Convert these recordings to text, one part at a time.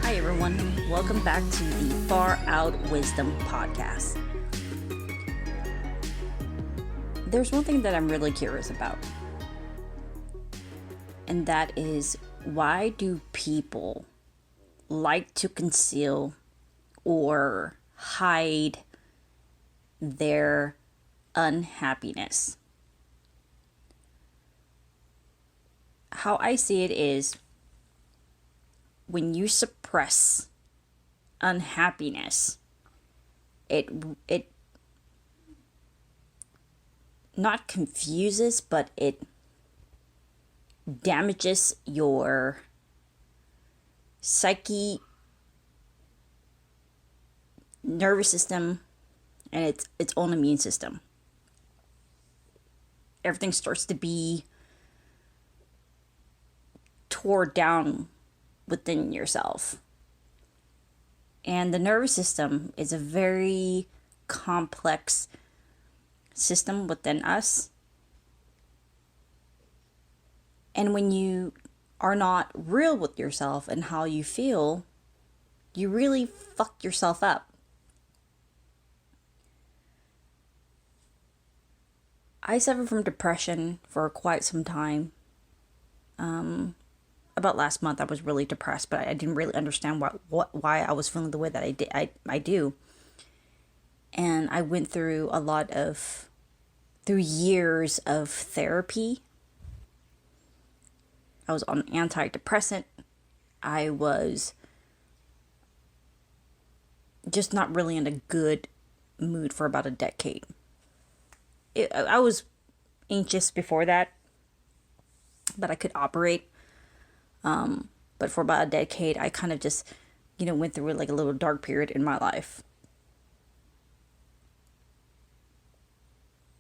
Hi everyone, welcome back to the Far Out Wisdom Podcast. There's one thing that I'm really curious about, and that is, why do people like to conceal or hide their unhappiness? How I see it is, when you suppress unhappiness, it not confuses, but it damages your psyche, nervous system, and its own immune system. Everything starts to be tore down within yourself. And the nervous system is a very complex system within us. And when you are not real with yourself and how you feel, you really fuck yourself up. I suffered from depression for quite some time. About last month, I was really depressed, but I didn't really understand why I was feeling the way that I do. And I went through years of therapy. I was on antidepressant. I was just not really in a good mood for about a decade. I was anxious before that, but I could operate. But for about a decade, I kind of just, went through like a little dark period in my life.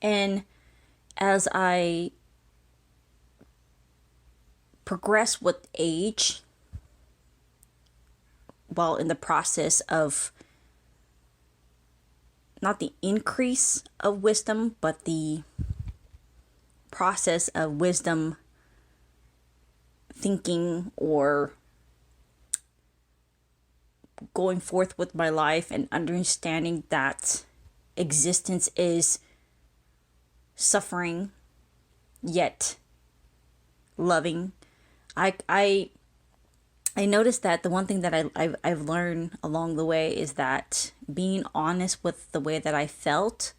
And as I progress with age, while in the process of not the increase of wisdom, but the process of wisdom thinking or going forth with my life and understanding that existence is suffering yet loving, I noticed that the one thing that I've learned along the way is that being honest with the way that I felt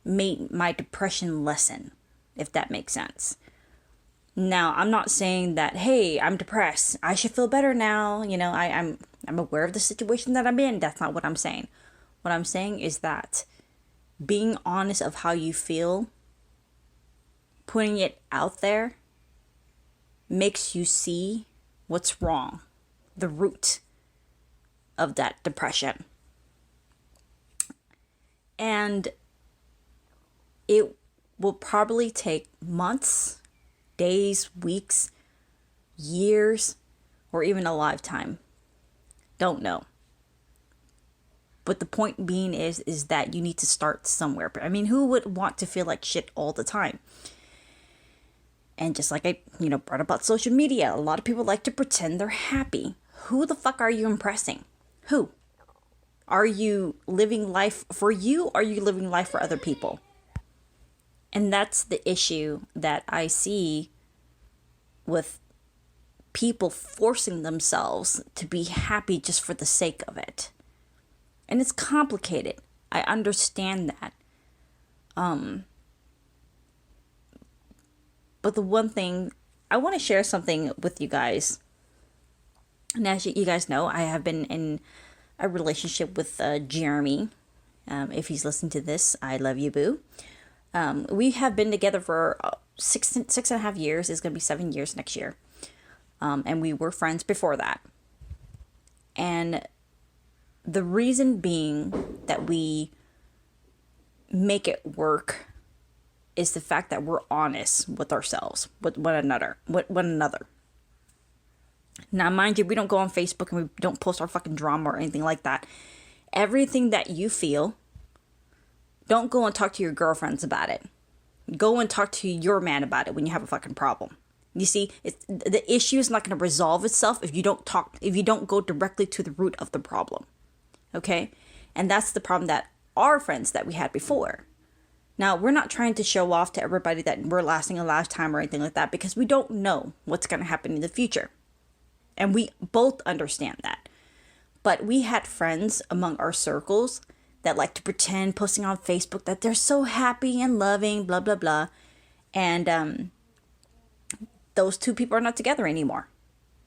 made my depression lessen, if that makes sense. Now, I'm not saying that, hey, I'm depressed, I should feel better now. I'm aware of the situation that I'm in. That's not what I'm saying. What I'm saying is that being honest of how you feel, putting it out there, makes you see what's wrong, the root of that depression. And it will probably take months, days, weeks, years, or even a lifetime. Don't know. But the point being is that you need to start somewhere. I mean, who would want to feel like shit all the time? And just like I, brought about social media, a lot of people like to pretend they're happy. Who the fuck are you impressing? Who? Are you living life for you? Or are you living life for other people? And that's the issue that I see with people forcing themselves to be happy just for the sake of it. And it's complicated. I understand that. But the one thing, I want to share something with you guys. And as you guys know, I have been in a relationship with Jeremy. If he's listening to this, I love you, boo. We have been together for 6.5 years. It's going to be 7 years next year. And we were friends before that. And the reason being that we make it work is the fact that we're honest with ourselves, with one another. Now, mind you, we don't go on Facebook and we don't post our fucking drama or anything like that. Everything that you feel, don't go and talk to your girlfriends about it. Go and talk to your man about it when you have a fucking problem. You see, the issue is not going to resolve itself if you don't go directly to the root of the problem. Okay? And that's the problem that our friends that we had before. Now, we're not trying to show off to everybody that we're lasting a lifetime or anything like that, because we don't know what's going to happen in the future. And we both understand that. But we had friends among our circles that like to pretend, posting on Facebook, that they're so happy and loving, blah, blah, blah. And those two people are not together anymore.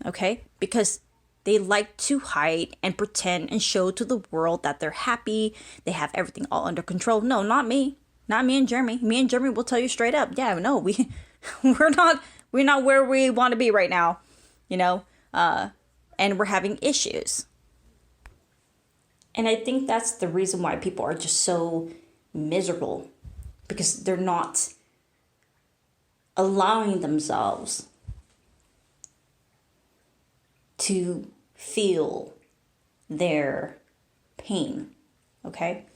Okay? Because they like to hide and pretend and show to the world that they're happy. They have everything all under control. No, not me. Not me and Jeremy. Me and Jeremy will tell you straight up. Yeah, no, we're not where we want to be right now, and we're having issues. And I think that's the reason why people are just so miserable, because they're not allowing themselves to feel their pain. Okay?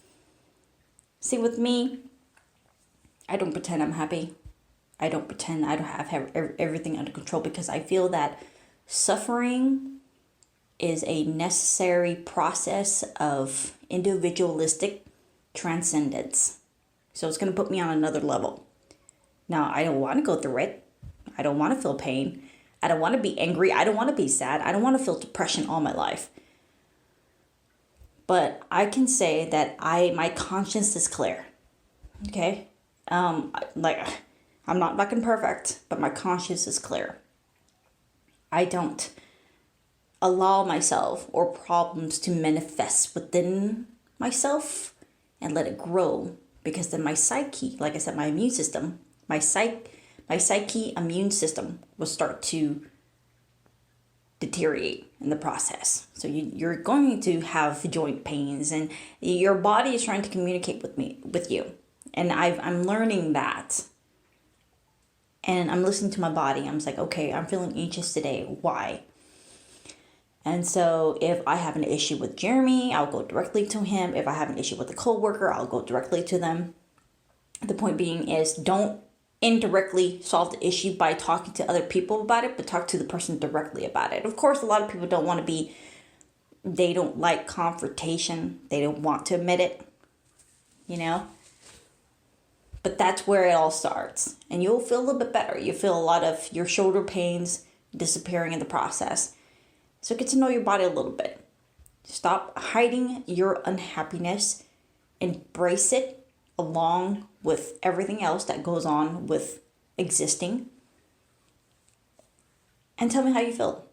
See, with me, I don't pretend I'm happy. I don't pretend I don't have everything under control, because I feel that suffering is a necessary process of individualistic transcendence. So it's going to put me on another level. Now, I don't want to go through it. I don't want to feel pain. I don't want to be angry. I don't want to be sad. I don't want to feel depression all my life. But I can say that my conscience is clear. Okay? I'm not fucking perfect, but my conscience is clear. I don't allow myself or problems to manifest within myself and let it grow, because then my psyche, like I said, my immune system, my psyche immune system will start to deteriorate in the process. So you're going to have joint pains, and your body is trying to communicate with you. And I'm learning that. And I'm listening to my body. I'm just like, okay, I'm feeling anxious today. Why? And so if I have an issue with Jeremy, I'll go directly to him. If I have an issue with a coworker, I'll go directly to them. The point being is, don't indirectly solve the issue by talking to other people about it, but talk to the person directly about it. Of course, a lot of people they don't like confrontation. They don't want to admit it, But that's where it all starts. And you'll feel a little bit better. You feel a lot of your shoulder pains disappearing in the process. So get to know your body a little bit. Stop hiding your unhappiness. Embrace it along with everything else that goes on with existing. And tell me how you feel.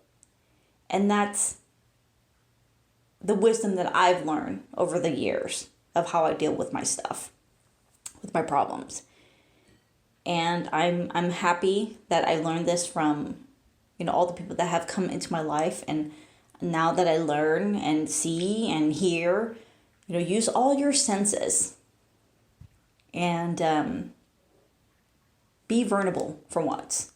And that's the wisdom that I've learned over the years of how I deal with my stuff, with my problems. And I'm happy that I learned this from all the people that have come into my life. And now that I learn and see and hear, use all your senses and be vulnerable for once.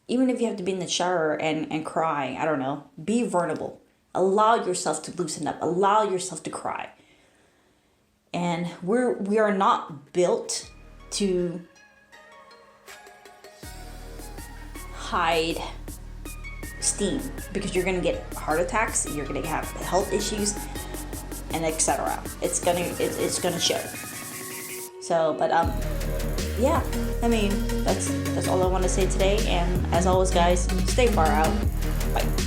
Even if you have to be in the shower and cry, I don't know, be vulnerable. Allow yourself to loosen up. Allow yourself to cry. And we are not built to hide steam, because you're going to get heart attacks, you're going to have health issues, and etc. It's going to show. So, but yeah, I mean, that's all I want to say today. And as always, guys, stay far out. Bye.